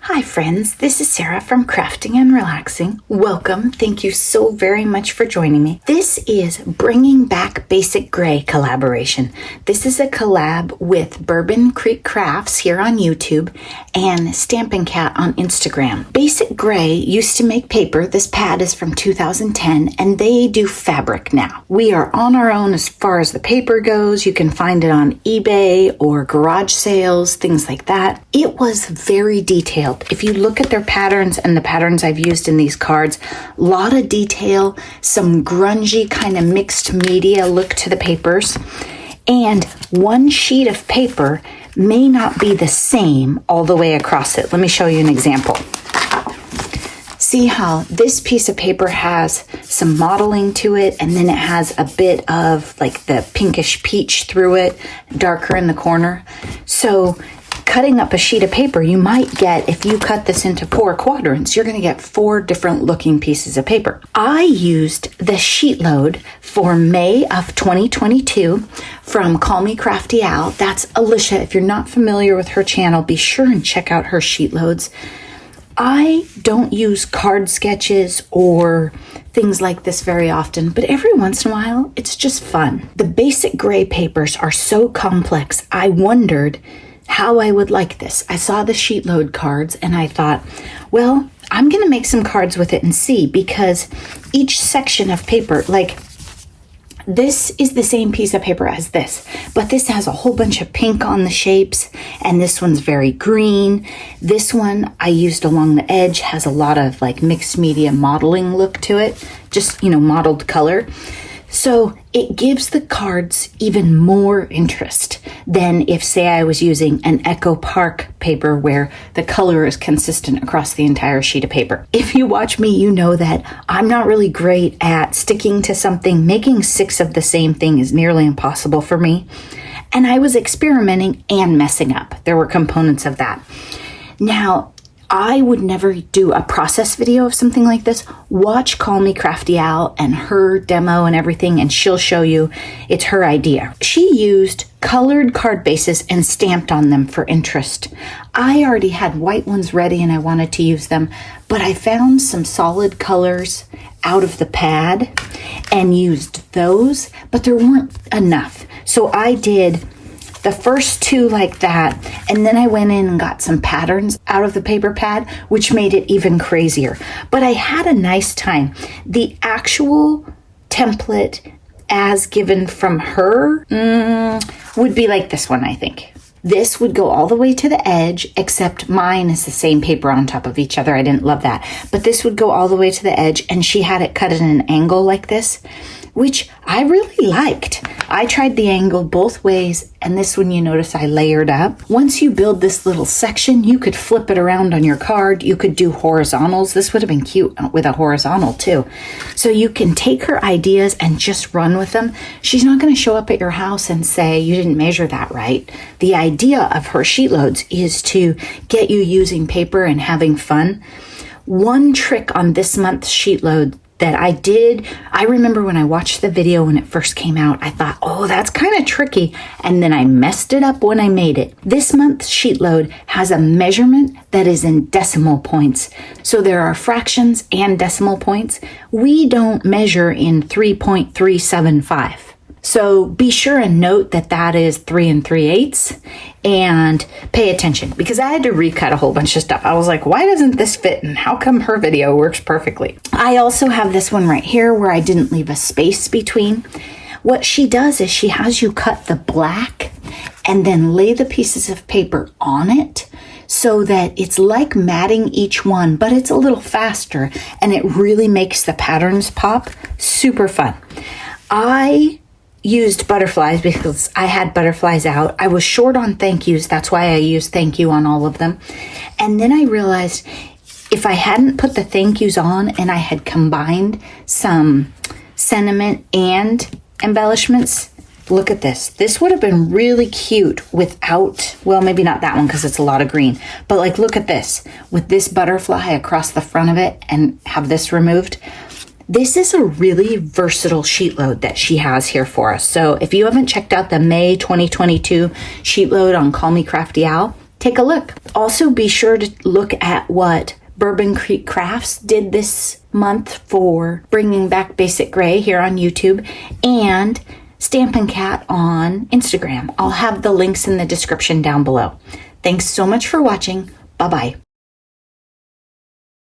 Hi friends, this is Sarah from Crafting and Relaxing. Welcome. Thank you so very much for joining me. This is Bringing Back Basic Gray collaboration. This is a collab with Bourbon Creek Crafts here on YouTube and Stampin' Cat on Instagram. Basic Gray used to make paper. This pad is from 2010 and they do fabric now. We are on our own as far as the paper goes. You can find it on eBay or garage sales, things like that. It was very detailed. If you look at their patterns and the patterns I've used in these cards, a lot of detail, some grungy kind of mixed media look to the papers, and one sheet of paper may not be the same all the way across it. Let me show you an example. See how this piece of paper has some modeling to it, and then it has a bit of like the pinkish peach through it, darker in the corner. So cutting up a sheet of paper, you might get, if you cut this into 4 quadrants, you're going to get 4 different looking pieces of paper. I used the sheetload for May of 2022 from Call Me Crafty Al. That's Alicia. If you're not familiar with her channel, be sure and check out her sheetloads. I don't use card sketches or things like this very often, but every once in a while, it's just fun. The basic gray papers are so complex, I wondered how I would like this. I saw the sheetload cards and I thought, well, I'm going to make some cards with it and see, because each section of paper, like this is the same piece of paper as this, but this has a whole bunch of pink on the shapes, and this one's very green. This one I used along the edge has a lot of like mixed media modeling look to it, just, modeled color. So it gives the cards even more interest than if, say, I was using an Echo Park paper where the color is consistent across the entire sheet of paper. If you watch me, you know that I'm not really great at sticking to something. Making 6 of the same thing is nearly impossible for me. And I was experimenting and messing up. There were components of that. Now, I would never do a process video of something like this. Watch Call Me Crafty Al and her demo and everything, and she'll show you it's her idea. She used colored card bases and stamped on them for interest. I already had white ones ready and I wanted to use them, but I found some solid colors out of the pad and used those, but there weren't enough. So I did the first 2 like that, and then I went in and got some patterns out of the paper pad, which made it even crazier. But I had a nice time. The actual template as given from her would be like this one, I think. This would go all the way to the edge, except mine is the same paper on top of each other. I didn't love that. But this would go all the way to the edge, and she had it cut at an angle like this, which I really liked. I tried the angle both ways, and this one you notice I layered up. Once you build this little section, you could flip it around on your card. You could do horizontals. This would have been cute with a horizontal too. So you can take her ideas and just run with them. She's not going to show up at your house and say, you didn't measure that right. The idea of her sheetloads is to get you using paper and having fun. One trick on this month's sheetload that I did, I remember when I watched the video when it first came out, I thought, oh, that's kind of tricky. And then I messed it up when I made it. This month's sheetload has a measurement that is in decimal points. So there are fractions and decimal points. We don't measure in 3.375. So be sure and note that that is 3 3/8 and pay attention, because I had to recut a whole bunch of stuff. I was like, why doesn't this fit? And how come her video works perfectly? I also have this one right here where I didn't leave a space between. What she does is she has you cut the black and then lay the pieces of paper on it so that it's like matting each one, but it's a little faster and it really makes the patterns pop. Super fun. I used butterflies because I had butterflies out. I was short on thank yous. That's why I used thank you on all of them. And then I realized if I hadn't put the thank yous on and I had combined some sentiment and embellishments, look at this. This would have been really cute without, well, maybe not that one because it's a lot of green, but like, look at this with this butterfly across the front of it and have this removed. This is a really versatile sheetload that she has here for us. So if you haven't checked out the May 2022 sheetload on Call Me Crafty Al, take a look. Also, be sure to look at what Bourbon Creek Crafts did this month for bringing back basic gray here on YouTube, and Stampin' Cat on Instagram. I'll have the links in the description down below. Thanks so much for watching. Bye-bye.